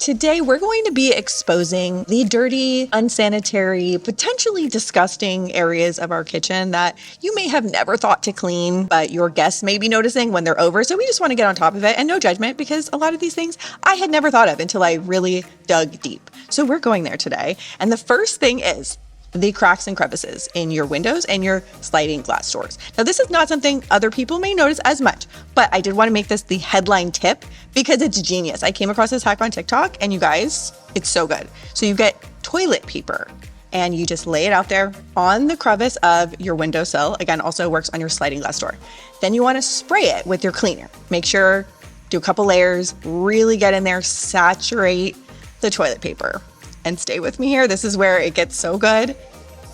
Today, we're going to be exposing the dirty, unsanitary, potentially disgusting areas of our kitchen that you may have never thought to clean, but your guests may be noticing when they're over. So we just want to get on top of it, and no judgment, because a lot of these things I had never thought of until I really dug deep. So we're going there today. And the first thing is the cracks and crevices in your windows and your sliding glass doors. Now, this is not something other people may notice as much, but I did want to make this the headline tip because it's genius. I came across this hack on TikTok, and you guys, it's so good. So you get toilet paper and you just lay it out there on the crevice of your windowsill. Again, also works on your sliding glass door. Then you want to spray it with your cleaner. Make sure, do a couple layers, really get in there, saturate the toilet paper. And stay with me here. This is where it gets so good.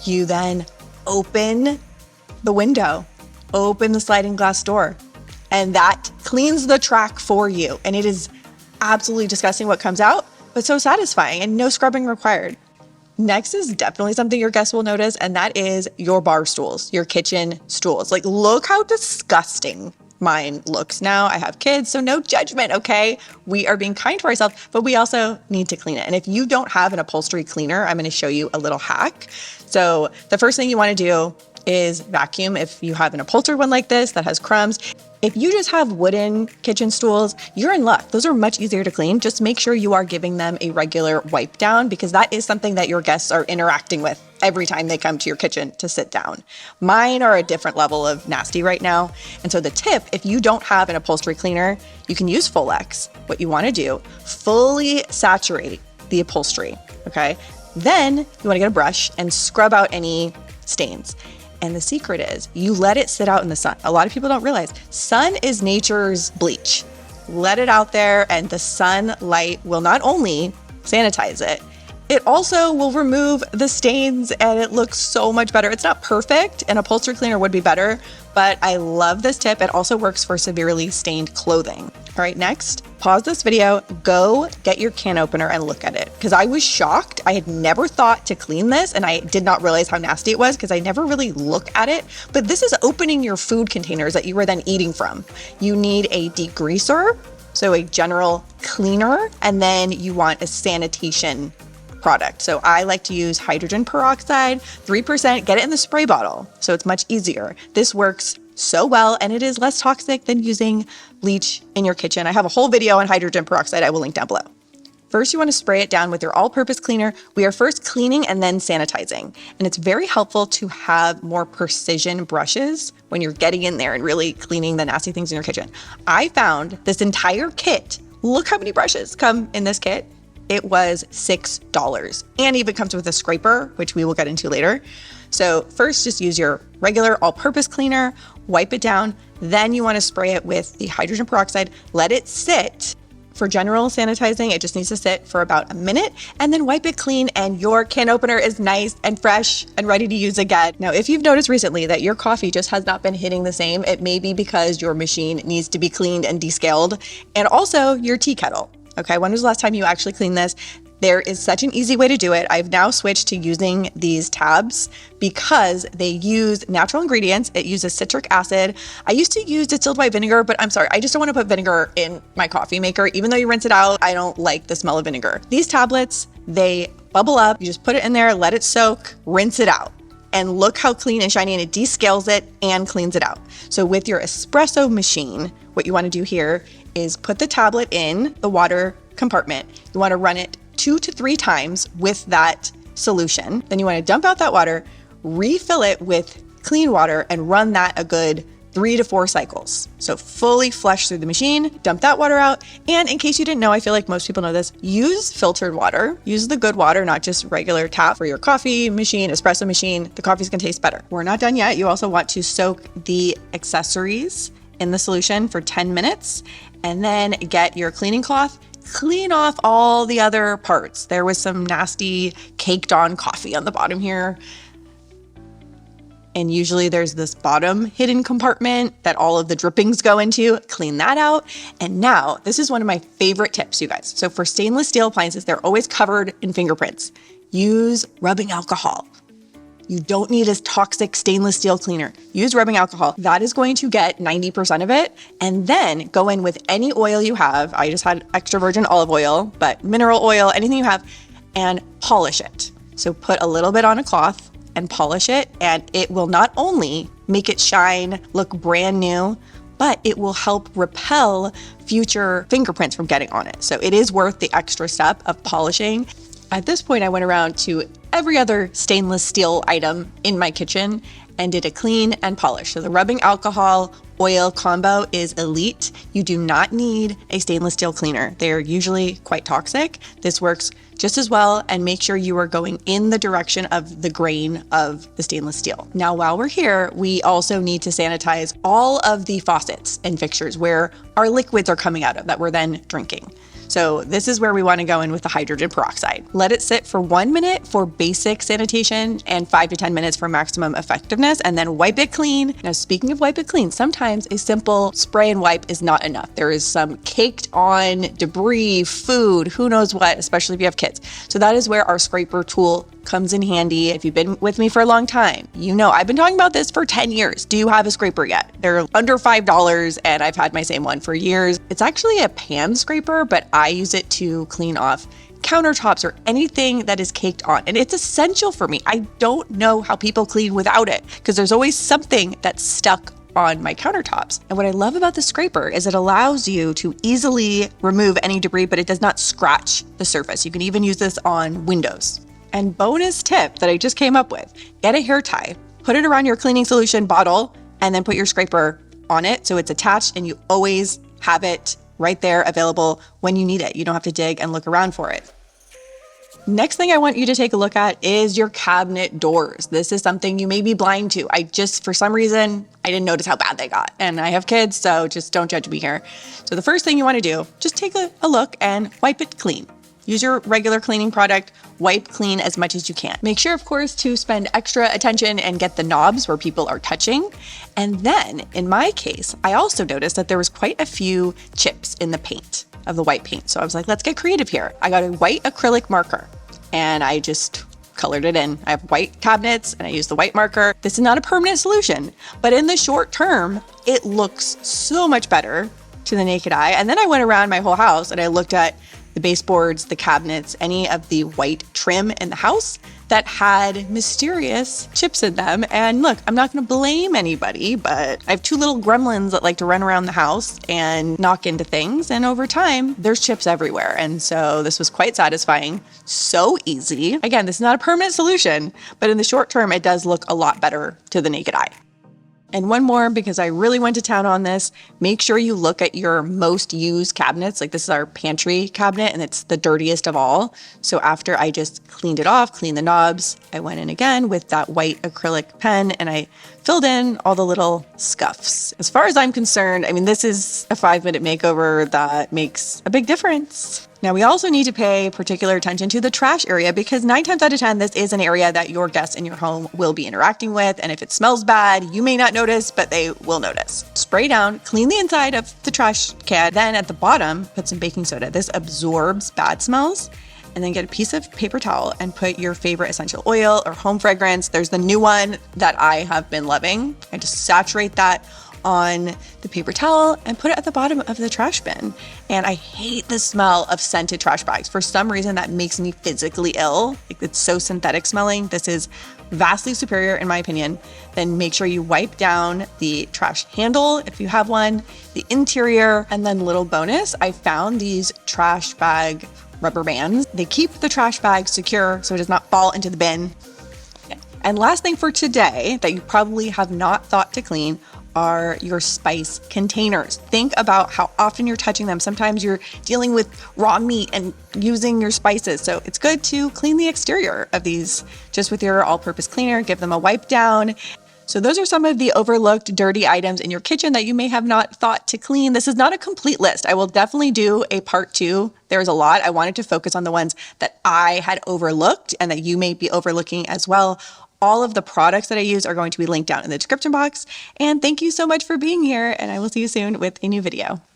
You then open the window, open the sliding glass door, and that cleans the track for you. And it is absolutely disgusting what comes out, but so satisfying and no scrubbing required. Next is definitely something your guests will notice, and that is your bar stools, your kitchen stools. Like, look how disgusting mine looks now. I have kids, so no judgment, okay? We are being kind to ourselves, but we also need to clean it. And if you don't have an upholstery cleaner, I'm gonna show you a little hack. So the first thing you wanna do is vacuum if you have an upholstered one like this that has crumbs. If you just have wooden kitchen stools, you're in luck. Those are much easier to clean. Just make sure you are giving them a regular wipe down, because that is something that your guests are interacting with every time they come to your kitchen to sit down. Mine are a different level of nasty right now. And so the tip, if you don't have an upholstery cleaner, you can use Folex. What you want to do, fully saturate the upholstery, okay? Then you want to get a brush and scrub out any stains. And the secret is you let it sit out in the sun. A lot of people don't realize sun is nature's bleach. Let it out there, and the sunlight will not only sanitize it, it also will remove the stains, and it looks so much better. It's not perfect. An upholstery cleaner would be better, but I love this tip. It also works for severely stained clothing. All right, next, pause this video, go get your can opener and look at it, because I was shocked. I had never thought to clean this, and I did not realize how nasty it was because I never really look at it. But this is opening your food containers that you were then eating from. You need a degreaser, so a general cleaner, and then you want a sanitation product. So I like to use hydrogen peroxide, 3%, get it in the spray bottle. So it's much easier. This works so well, and it is less toxic than using bleach in your kitchen. I have a whole video on hydrogen peroxide I will link down below. First, you want to spray it down with your all-purpose cleaner. We are first cleaning and then sanitizing. And it's very helpful to have more precision brushes when you're getting in there and really cleaning the nasty things in your kitchen. I found this entire kit. Look how many brushes come in this kit. It was $6, and even comes with a scraper, which we will get into later. So first, just use your regular all-purpose cleaner, wipe it down. Then you want to spray it with the hydrogen peroxide. Let it sit. For general sanitizing, it just needs to sit for about a minute, and then wipe it clean, and your can opener is nice and fresh and ready to use again. Now, if you've noticed recently that your coffee just has not been hitting the same, it may be because your machine needs to be cleaned and descaled, and also your tea kettle. Okay, when was the last time you actually cleaned this? There is such an easy way to do it. I've now switched to using these tabs because they use natural ingredients. It uses citric acid. I used to use distilled white vinegar, but I'm sorry, I just don't want to put vinegar in my coffee maker. Even though you rinse it out, I don't like the smell of vinegar. These tablets, they bubble up. You just put it in there, let it soak, rinse it out. And look how clean and shiny, and it descales it and cleans it out. So with your espresso machine, what you want to do here is put the tablet in the water compartment. You want to run it 2 to 3 times with that solution. Then you want to dump out that water, refill it with clean water, and run that a good 3 to 4 cycles. So fully flush through the machine, dump that water out. And in case you didn't know, I feel like most people know this, use filtered water. Use the good water, not just regular tap for your coffee machine, espresso machine. The coffee's gonna taste better. We're not done yet. You also want to soak the accessories in the solution for 10 minutes, and then get your cleaning cloth, clean off all the other parts. There was some nasty caked on coffee on the bottom here. And usually there's this bottom hidden compartment that all of the drippings go into. Clean that out. And now, this is one of my favorite tips, you guys. So for stainless steel appliances, they're always covered in fingerprints. Use rubbing alcohol. You don't need a toxic stainless steel cleaner. Use rubbing alcohol. That is going to get 90% of it. And then go in with any oil you have. I just had extra virgin olive oil, but mineral oil, anything you have, and polish it. So put a little bit on a cloth and polish it, and it will not only make it shine, look brand new, but it will help repel future fingerprints from getting on it. So it is worth the extra step of polishing. At this point, I went around to every other stainless steel item in my kitchen and did a clean and polish. So the rubbing alcohol oil combo is elite. You do not need a stainless steel cleaner. They're usually quite toxic. This works just as well, and make sure you are going in the direction of the grain of the stainless steel. Now, while we're here, we also need to sanitize all of the faucets and fixtures where our liquids are coming out of that we're then drinking. So this is where we want to go in with the hydrogen peroxide. Let it sit for 1 minute for basic sanitation and 5 to 10 minutes for maximum effectiveness, and then wipe it clean. Now, speaking of wipe it clean, sometimes a simple spray and wipe is not enough. There is some caked on debris, food, who knows what, especially if you have kids. So that is where our scraper tool comes in handy. If you've been with me for a long time, you know I've been talking about this for 10 years. Do you have a scraper yet? They're under $5 and I've had my same one for years. It's actually a pan scraper, but I use it to clean off countertops or anything that is caked on. And it's essential for me. I don't know how people clean without it because there's always something that's stuck on my countertops. And what I love about the scraper is it allows you to easily remove any debris, but it does not scratch the surface. You can even use this on windows. And bonus tip that I just came up with, get a hair tie, put it around your cleaning solution bottle, and then put your scraper on it so it's attached and you always have it right there available when you need it. You don't have to dig and look around for it. Next thing I want you to take a look at is your cabinet doors. This is something you may be blind to. For some reason, I didn't notice how bad they got. And I have kids, so just don't judge me here. So the first thing you want to do, just take a look and wipe it clean. Use your regular cleaning product, wipe clean as much as you can. Make sure, of course, to spend extra attention and get the knobs where people are touching. And then, in my case, I also noticed that there was quite a few chips in the paint of the white paint. So I was like, let's get creative here. I got a white acrylic marker and I just colored it in. I have white cabinets and I use the white marker. This is not a permanent solution, but in the short term, it looks so much better to the naked eye. And then I went around my whole house and I looked at the baseboards, the cabinets, any of the white trim in the house that had mysterious chips in them. And look, I'm not going to blame anybody, but I have two little gremlins that like to run around the house and knock into things. And over time, there's chips everywhere. And so this was quite satisfying. So easy. Again, this is not a permanent solution, but in the short term, it does look a lot better to the naked eye. And one more, because I really went to town on this, make sure you look at your most used cabinets. Like this is our pantry cabinet and it's the dirtiest of all. So after I just cleaned it off, cleaned the knobs, I went in again with that white acrylic pen and I filled in all the little scuffs. As far as I'm concerned, I mean, this is a 5-minute makeover that makes a big difference. Now, we also need to pay particular attention to the trash area because 9 times out of 10, this is an area that your guests in your home will be interacting with. And if it smells bad, you may not notice, but they will notice. Spray down, clean the inside of the trash can. Then at the bottom, put some baking soda. This absorbs bad smells. And then get a piece of paper towel and put your favorite essential oil or home fragrance. There's the new one that I have been loving. I just saturate that on the paper towel and put it at the bottom of the trash bin. And I hate the smell of scented trash bags. For some reason, that makes me physically ill. It's so synthetic smelling. This is vastly superior in my opinion. Then make sure you wipe down the trash handle if you have one, the interior, and then little bonus, I found these trash bag rubber bands. They keep the trash bag secure so it does not fall into the bin. And last thing for today that you probably have not thought to clean are your spice containers. Think about how often you're touching them. Sometimes you're dealing with raw meat and using your spices. So it's good to clean the exterior of these just with your all-purpose cleaner. Give them a wipe down. So those are some of the overlooked dirty items in your kitchen that you may have not thought to clean. This is not a complete list. I will definitely do a part 2. There's a lot. I wanted to focus on the ones that I had overlooked and that you may be overlooking as well. All of the products that I use are going to be linked down in the description box. And thank you so much for being here, and I will see you soon with a new video.